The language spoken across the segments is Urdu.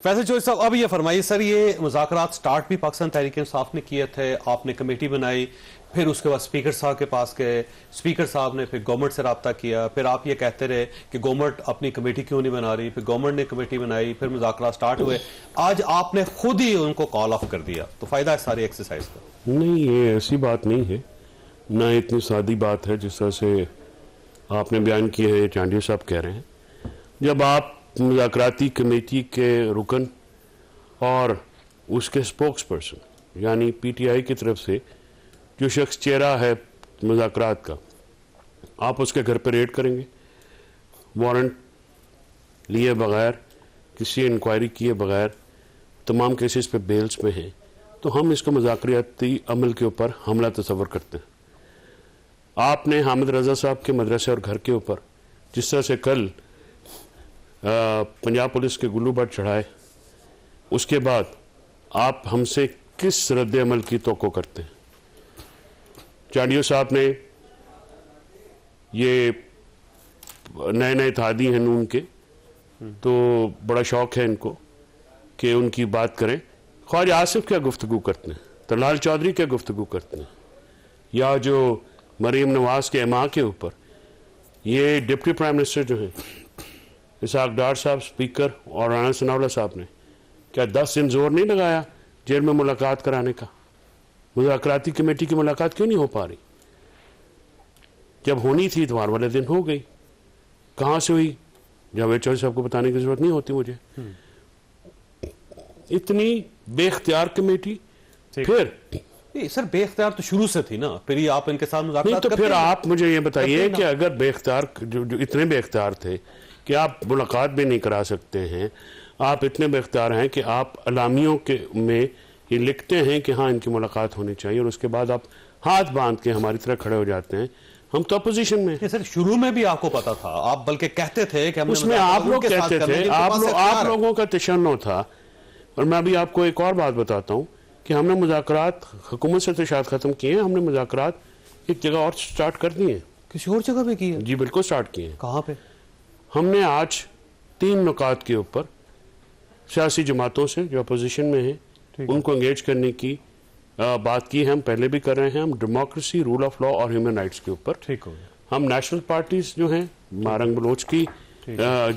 فیصل چوہدری صاحب اب یہ فرمائیے سر، یہ مذاکرات سٹارٹ بھی پاکستان تحریک انصاف نے کیے تھے، آپ نے کمیٹی بنائی، پھر اس کے بعد اسپیکر صاحب کے پاس گئے، اسپیکر صاحب نے پھر گورنمنٹ سے رابطہ کیا، پھر آپ یہ کہتے رہے کہ گورنمنٹ اپنی کمیٹی کیوں نہیں بنا رہی، پھر گورنمنٹ نے کمیٹی بنائی، پھر مذاکرات سٹارٹ ہوئے، آج آپ نے خود ہی ان کو کال آف کر دیا، تو فائدہ ہے ساری ایکسرسائز کا؟ نہیں، یہ ایسی بات نہیں ہے، نہ اتنی سادی بات ہے جس طرح سے آپ نے بیان کی ہے، چانڈیو صاحب کہہ رہے ہیں۔ جب آپ مذاکراتی کمیٹی کے رکن اور اس کے سپوکس پرسن یعنی پی ٹی آئی کی طرف سے جو شخص چہرہ ہے مذاکرات کا، آپ اس کے گھر پہ ریڈ کریں گے وارنٹ لیے بغیر، کسی انکوائری کیے بغیر، تمام کیسز پہ بیلز پہ ہیں، تو ہم اس کو مذاکراتی عمل کے اوپر حملہ تصور کرتے ہیں۔ آپ نے حامد رضا صاحب کے مدرسے اور گھر کے اوپر جس طرح سے کل پنجاب پولیس کے گلو بٹ چڑھائے، اس کے بعد آپ ہم سے کس رد عمل کی توقع کرتے ہیں؟ چانڈیو صاحب نے یہ نئے نئے اتحادی ہیں نون کے، تو بڑا شوق ہے ان کو کہ ان کی بات کریں۔ خواجہ آصف کیا گفتگو کرتے ہیں، طلال چودھری کیا گفتگو کرتے ہیں، یا جو مریم نواز کے اماں کے اوپر یہ ڈپٹی پرائم منسٹر جو ہیں اسحاق ڈار صاحب اسپیکر اور رانا ثناءاللہ صاحب نے کیا 10 دن زور نہیں لگایا جیل میں ملاقات کرانے کا؟ مذاکراتی کمیٹی کی ملاقات کیوں نہیں ہو پا رہی؟ جب ہونی تھی اتوار والے دن ہو گئی، کہاں سے ہوئی؟ جاوید چودھری صاحب کو بتانے کی ضرورت نہیں ہوتی مجھے۔ اتنی بے اختیار کمیٹی، پھر سر بے اختیار تو شروع سے تھی نا، پھر یہ آپ ان کے ساتھ مذاکرات نہیں، تو کرتے پھر ہیں؟ آپ مجھے یہ بتائیے کہ اگر بے اختیار جو اتنے بے اختیار تھے کہ آپ ملاقات بھی نہیں کرا سکتے ہیں، آپ اتنے بے اختیار ہیں کہ آپ اعلامیوں کے میں یہ لکھتے ہیں کہ ہاں ان کی ملاقات ہونی چاہیے، اور اس کے بعد آپ ہاتھ باندھ کے ہماری طرح کھڑے ہو جاتے ہیں، ہم تو اپوزیشن میں ہیں۔ سر شروع میں بھی آپ کو پتا تھا، آپ بلکہ کہتے تھے کہ ہم اس میں آپ لوگ کہتے تھے، آپ لوگوں کا تشنع تھا۔ اور میں ابھی آپ کو ایک اور بات بتاتا ہوں کہ ہم نے مذاکرات حکومت سے تشہد ختم کیے ہیں، ہم نے مذاکرات ایک جگہ اور سٹارٹ کر دیے ہیں۔ کسی اور جگہ پہ کی ہے؟ جی بالکل سٹارٹ کیے ہیں۔ کہاں پہ؟ ہم نے آج 3 نکات کے اوپر سیاسی جماعتوں سے جو اپوزیشن میں ہیں ان کو انگیج کرنے کی بات کی ہے، ہم پہلے بھی کر رہے ہیں۔ ہم ڈیموکریسی، رول آف لا اور ہیومن رائٹس کے اوپر ٹھیک ہو گیا۔ ہم نیشنل پارٹیز جو ہیں، مارنگ بلوچ کی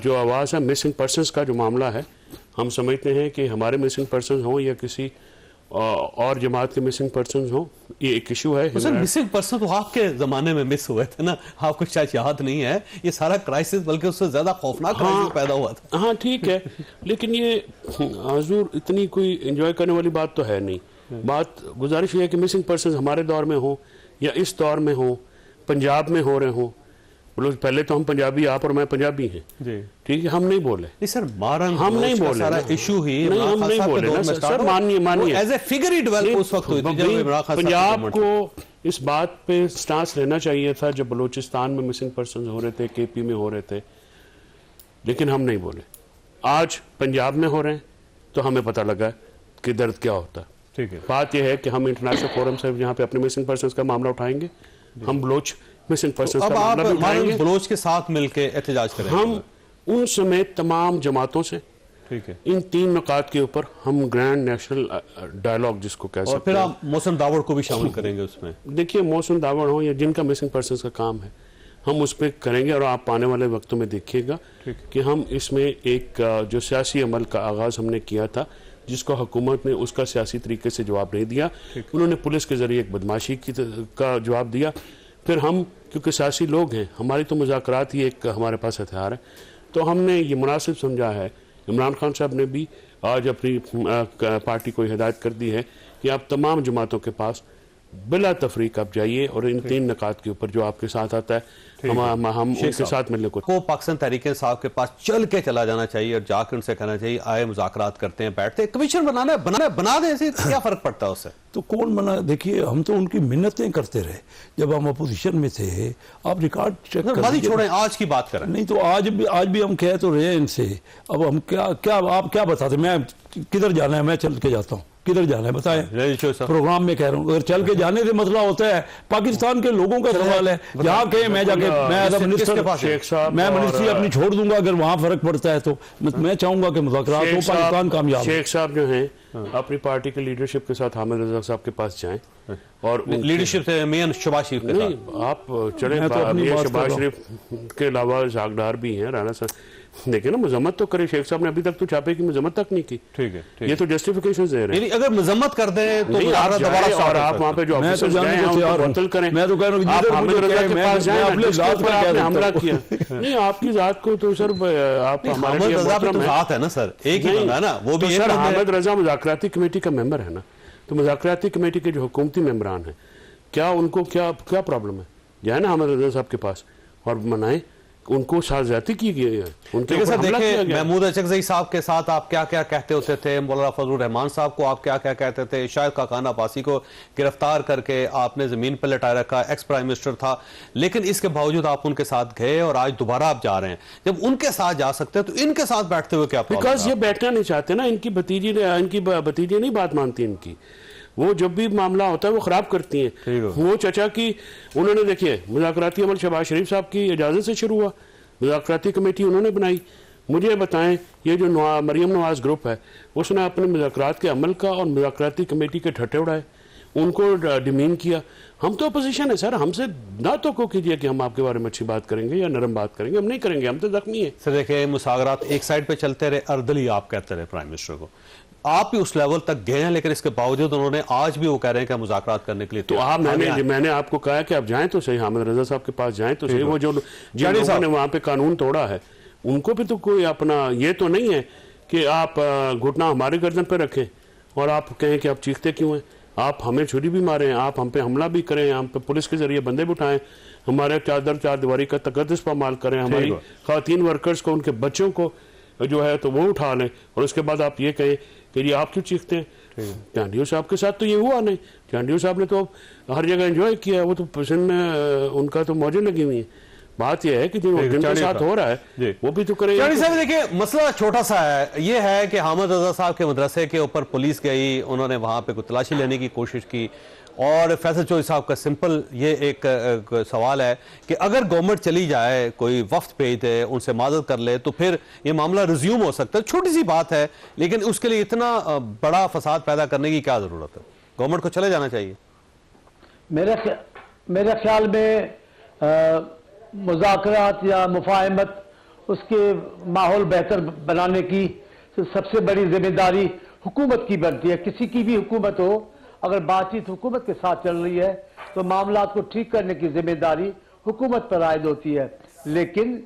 جو آواز ہے، مسنگ پرسنز کا جو معاملہ ہے، ہم سمجھتے ہیں کہ ہمارے مسنگ پرسنز ہوں یا کسی اور جماعت کے مسنگ پرسنز ہوں، یہ ایک ایشو ہے۔ سر مسنگ پرسن تو آپ کے زمانے میں مس ہوئے تھے نا، آپ کو شاید یاد نہیں ہے، یہ سارا کرائسس بلکہ اس سے زیادہ خوفناک کرائسس پیدا ہوا تھا۔ ہاں ٹھیک ہے، لیکن یہ حضور اتنی کوئی انجوائے کرنے والی بات تو ہے نہیں۔ بات گزارش یہ ہے کہ مسنگ پرسنز ہمارے دور میں ہوں یا اس دور میں ہوں، پنجاب میں ہو رہے ہوں، پہلے تو ہم پنجابی، آپ اور میں پنجابی ہیں، ٹھیک ہے، ہم نہیں بولے۔ نہیں سر، مارنگ ہم نہیں بولے، سارا ایشو ہی ہم نہیں بولے سر، مانیے ایز اے فگر ہی ڈیولپ اس وقت ہوئی تھی جب عمران خان پنجاب کو اس بات پہ سٹانس لینا چاہیے تھا جب بلوچستان میں مسنگ پرسنز ہو رہے تھے، کے پی میں ہو رہے تھے، لیکن ہم نہیں بولے۔ آج پنجاب میں ہو رہے ہیں تو ہمیں پتہ لگا کہ درد کیا ہوتا ہے۔ ٹھیک ہے، بات یہ ہے کہ ہم انٹرنیشنل فورم سے یہاں پہ اپنے مسنگ پرسنز کا معاملہ اٹھائیں گے، ہم بلوچ مسنگ پرسنز کا معاملہ بھی اٹھائیں گے، بلوچ کے ساتھ مل کے احتجاج کریں گے۔ ہم ان سمیت تمام جماعتوں سے ٹھیک ہے، ان 3 نکات کے اوپر ہم گرینڈ نیشنل ڈائلاگ جس کو کہہ اور سکتے پھر ہیں۔ آپ محسن داوڑ کو بھی شامل کریں گے اس میں؟ دیکھیے محسن داوڑ ہوں یا جن کا مسنگ پرسنز کا کام ہے، ہم اس پہ کریں گے، اور آپ آنے والے وقتوں میں دیکھیے گا کہ ہم اس میں ایک جو سیاسی عمل کا آغاز ہم نے کیا تھا جس کو حکومت نے اس کا سیاسی طریقے سے جواب نہیں دیا، انہوں نے پولیس کے ذریعے ایک بدماشی کا جواب دیا، پھر ہم کیونکہ سیاسی لوگ ہیں، ہماری تو مذاکرات ہی ایک ہمارے پاس ہتھیار ہے، تو ہم نے یہ مناسب سمجھا ہے۔ عمران خان صاحب نے بھی آج اپنی پارٹی کو ہدایت کر دی ہے کہ آپ تمام جماعتوں کے پاس بلا تفریق آپ جائیے اور ان 3 نکات کے اوپر جو آپ کے ساتھ آتا ہے ہم ان کے ساتھ ملنے کو پاکستان تحریک انصاف کے پاس چل کے چلا جانا چاہیے اور جا کر ان سے کہنا چاہیے آئے مذاکرات کرتے ہیں، بیٹھتے ہیں، کمیشن بنا دیں، اسے کیا فرق پڑتا ہے اس سے؟ تو کون بنا؟ دیکھیے ہم تو ان کی منتیں کرتے رہے جب ہم اپوزیشن میں تھے، آپ ریکارڈ چیک کر ماضی چھوڑیں، آج کی بات کریں۔ نہیں تو آج بھی ہم کہہ تو رہے ہیں ان سے، اب ہم آپ کیا بتاتے، میں کدھر جانا ہے، میں چل کے جاتا ہوں۔ کدھر جانا ہے بتائیں؟ رجسٹر صاحب پروگرام میں کہہ رہا ہوں اگر چل کے جانے سے مسئلہ ہوتا ہے پاکستان کے لوگوں کا سوال ہے. جہاں کہیں میں جا کے میں ایز اے منسٹر شیخ صاحب میں منسٹری اپنی چھوڑ دوں گا اگر وہاں فرق پڑتا ہے تو میں چاہوں گا کہ مذاکرات ہو, پاکستان کامیاب. شیخ صاحب جو ہیں اپنی پارٹی کے لیڈرشپ کے ساتھ حامد رضا صاحب کے پاس جائیں اور لیڈرشپ سے مین شہباز شریف کے نہیں ساتھ آپ چلیں, میں تو اپنی بات شہباز کر رہا شریف کے علاوہ جاگدار بھی ہیں, رانا صاحب دیکھیں نا مذمت تو کرے. شیخ صاحب نے ابھی تک تو چھاپے کی مذمت تک نہیں کی. ٹھیک ہے, یہ تو جسٹیفیکیشن دے رہے ہیں. یعنی اگر مذمت کر دیں تو نہیں آپ جائیں اور آپ وہاں پہ جو میں تو آفیسرز جانے گئے ہیں کو ان تیار کو ہوں. معطل کریں. میں تو کہہ رہا ہوں آپ جدھر حامد مجھے رضا کہے کے میں پاس جائیں اپنے جس کے ذات اوپر پر آپ کہہ نے دیتا حملہ ہوں. کیا. نہیں آپ کی ذات کو تو سر آپ ہمارے لیے حامد رضا بھی محترم تو ہیں. ذات ہے نا سر, ایک ہی بندہ ہے نا, وہ بھی تو ایک سر بندہ ہے. حامد رضا مذاکراتی کمیٹی کا ممبر ہے نا, تو مذاکراتی کمیٹی کے جو حکومتی ممبران ہیں کیا ان کو کیا پرابلم ہے؟ جائیں نا حامد رضا صاحب کے پاس اور منائیں. ان کو ساتھ زیادتی کی گئی ہے, ان کے اوپر حملہ کیا گیا. محمود اچکزئی صاحب کے ساتھ آپ کیا کیا کہتے ہوتے تھے, مولانا فضل الرحمان صاحب کو آپ کیا کیا کہتے تھے, شاہد خاقان عباسی کو گرفتار کر کے آپ نے زمین پہ لٹائے رکھا, ایکس پرائم منسٹر تھا, لیکن اس کے باوجود آپ ان کے ساتھ گئے اور آج دوبارہ آپ جا رہے ہیں. جب ان کے ساتھ جا سکتے ہیں تو ان کے ساتھ بیٹھتے ہوئے کیا پرابلم بیکاز یہ بیٹھنا نہیں چاہتے نا, ان کی بھتیجی نہیں بات مانتی ان کی. وہ جب بھی معاملہ ہوتا ہے وہ خراب کرتی ہیں. وہ چچا کی انہوں نے دیکھیے مذاکراتی عمل شہباز شریف صاحب کی اجازت سے شروع ہوا, مذاکراتی کمیٹی انہوں نے بنائی. مجھے بتائیں یہ جو مریم نواز گروپ ہے اس نے اپنے مذاکرات کے عمل کا اور مذاکراتی کمیٹی کے ٹھٹے اڑائے, ان کو ڈیمین کیا. ہم تو اپوزیشن ہے سر, ہم سے نہ تو کو کیجئے کہ ہم آپ کے بارے میں اچھی بات کریں گے یا نرم بات کریں گے, ہم نہیں کریں گے, ہم تو زخمی ہیں. سر دیکھیں مذاکرات ایک سائڈ پہ چلتے رہے, اردلی آپ کہتے رہے پرائم منسٹر کو, آپ بھی اس لیول تک گئے ہیں, لیکن اس کے باوجود انہوں نے آج بھی وہ کہہ رہے ہیں کہ مذاکرات کرنے کے لیے تو آپ میں نے آپ کو کہا کہ آپ جائیں تو صحیح, حامد رضا صاحب کے پاس جائیں تو صحیح. وہ جو جن لوگوں نے وہاں پہ قانون توڑا ہے ان کو بھی تو کوئی اپنا یہ تو نہیں ہے کہ آپ گھٹنا ہمارے گردن پہ رکھیں اور آپ کہیں کہ آپ چیختے کیوں ہیں. آپ ہمیں چھری بھی ماریں, آپ ہم پہ حملہ بھی کریں, ہم پہ پولیس کے ذریعے بندے بھی اٹھائیں, ہمارے چار دیواری کا تقدس پامال کریں, ہماری خواتین ورکرز کو ان کے بچوں کو جو ہے تو وہ اٹھا لیں, اور اس کے بعد آپ یہ کہیں کہ یہ آپ کیوں چیختے ہیں. چانڈیو صاحب کے ساتھ تو یہ ہوا نہیں. چانڈیو صاحب نے تو ہر جگہ انجوائے کیا ہے, وہ تو پسند میں ان کا تو موجیں لگی ہوئی ہیں. بات یہ ہے کہ جو جن کے ساتھ ہو رہا ہے وہ بھی تو کرے. چانی صاحب دیکھیں مسئلہ چھوٹا سا ہے, یہ ہے کہ حامد رضا صاحب کے مدرسے کے اوپر پولیس گئی, انہوں نے وہاں پہ کوئی تلاشی لینے کی کوشش کی, اور فیصل چودھری صاحب کا سمپل یہ ایک سوال ہے کہ اگر گورنمنٹ چلی جائے, کوئی وفد بھیج دے, ان سے معذرت کر لے تو پھر یہ معاملہ ریزیوم ہو سکتا ہے. چھوٹی سی بات ہے, لیکن اس کے لیے اتنا بڑا فساد پیدا کرنے کی کیا ضرورت ہے؟ گورنمنٹ کو چلے جانا چاہیے. میرے خیال میں مذاکرات یا مفاہمت اس کے ماحول بہتر بنانے کی سب سے بڑی ذمہ داری حکومت کی بنتی ہے. کسی کی بھی حکومت ہو, اگر بات چیت حکومت کے ساتھ چل رہی ہے تو معاملات کو ٹھیک کرنے کی ذمہ داری حکومت پر عائد ہوتی ہے. لیکن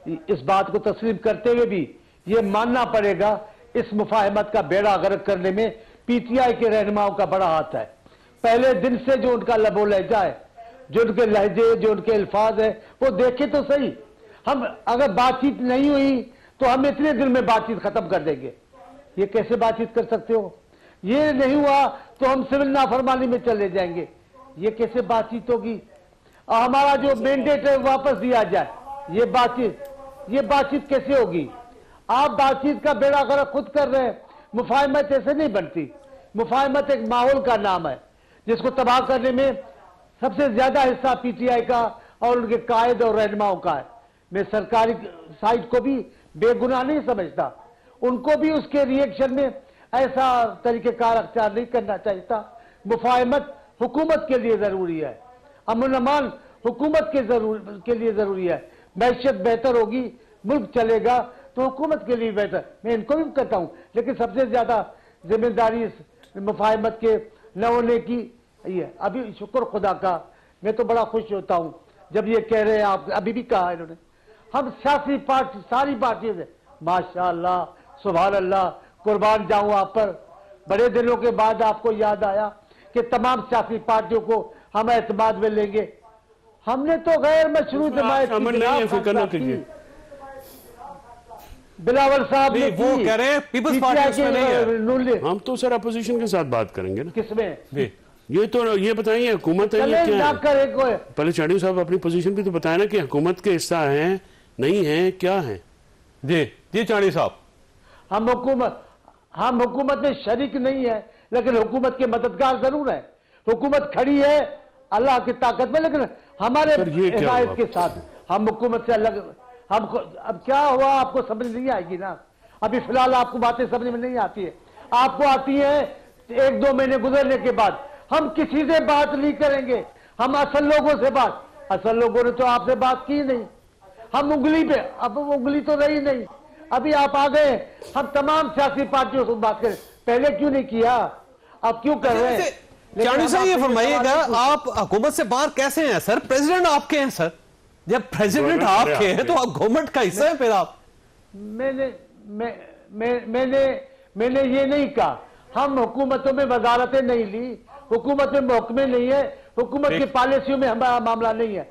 اس بات کو تسلیم کرتے ہوئے بھی یہ ماننا پڑے گا اس مفاہمت کا بیڑا غرق کرنے میں پی ٹی آئی کے رہنماؤں کا بڑا ہاتھ ہے. پہلے دن سے جو ان کا لب و لہجہ ہے, جو ان کے لہجے, جو ان کے الفاظ ہیں, وہ دیکھیں تو صحیح. ہم اگر بات چیت نہیں ہوئی تو ہم اتنے دن میں بات چیت ختم کر دیں گے. یہ کیسے بات چیت کر سکتے ہو؟ یہ نہیں ہوا تو ہم سول نافرمانی میں چلے جائیں گے. یہ کیسے بات چیت ہوگی؟ ہمارا جو مینڈیٹ ہے واپس دیا جائے, یہ بات چیت کیسے ہوگی؟ آپ بات چیت کا بیڑا غرق خود کر رہے ہیں. مفاہمت ایسے نہیں بنتی. مفاہمت ایک ماحول کا نام ہے جس کو تباہ کرنے میں سب سے زیادہ حصہ پی ٹی آئی کا اور ان کے قائد اور رہنماؤں کا ہے. میں سرکاری سائٹ کو بھی بے گناہ نہیں سمجھتا, ان کو بھی اس کے ری ایکشن میں ایسا طریقہ کار اختیار نہیں کرنا چاہیے تھا. مفاہمت حکومت کے لیے ضروری ہے, امن امان حکومت کے لیے ضروری ہے. معیشت بہتر ہوگی, ملک چلے گا تو حکومت کے لیے بہتر. میں ان کو بھی کہتا ہوں, لیکن سب سے زیادہ ذمہ داری مفاہمت کے نہ ہونے کی یہ. ابھی شکر خدا کا, میں تو بڑا خوش ہوتا ہوں جب یہ کہہ رہے ہیں, آپ ابھی بھی کہا انہوں نے, ہم سیاسی پارٹی ساری پارٹیوں سے ماشاءاللہ سبحان اللہ قربان جاؤں آپ پر. بڑے دنوں کے بعد آپ کو یاد آیا کہ تمام سیاسی پارٹیوں کو ہم اعتماد میں لیں گے. ہم نے تو غیر مشروع حمایت کی. بلاول صاحب نے وہ کہہ رہے ہیں پیپلز پارٹی اس میں نہیں ہے. ہم تو سر اپوزیشن کے ساتھ بات کریں گے نا. کس میں؟ یہ تو یہ بتائیے حکومت ہے یہ کیا ہے؟ پہلے چاڑیو صاحب اپنی پوزیشن بھی تو بتائیں نا کہ حکومت کے حصہ ہیں نہیں ہیں کیا ہیں. جی چاڑیو صاحب, ہم حکومت میں شریک نہیں ہے لیکن حکومت کے مددگار ضرور ہے. حکومت کھڑی ہے اللہ کی طاقت میں, لیکن ہمارے حمایت کے ساتھ ہم حکومت سے الگ. اب کیا ہوا آپ کو سمجھ نہیں آئے گی نا. ابھی فی الحال آپ کو باتیں سمجھ میں نہیں آتی ہے, آپ کو آتی ہیں 1-2 مہینے گزرنے کے بعد. ہم کسی سے بات نہیں کریں گے, ہم اصل لوگوں سے بات. اصل لوگوں نے تو آپ سے بات کی نہیں, ہم انگلی پہ, اب انگلی تو رہی نہیں. ابھی آپ آ گئے, ہم تمام سیاسی پارٹیوں سے بات کریں. پہلے کیوں نہیں کیا, اب کیوں کر رہے ہیں؟ چانی صاحب یہ فرمائیے گا, آپ حکومت سے باہر کیسے ہیں سر؟ پریزیڈنٹ آپ کے ہیں سر, جب پریزیڈنٹ آپ کے ہیں تو آپ گورنمنٹ کا حصہ ہیں. پھر آپ میں نے یہ نہیں کہا, ہم حکومتوں میں وزارتیں نہیں لی, حکومت میں محکمے نہیں ہے, حکومت کی پالیسیوں میں ہمارا معاملہ نہیں ہے.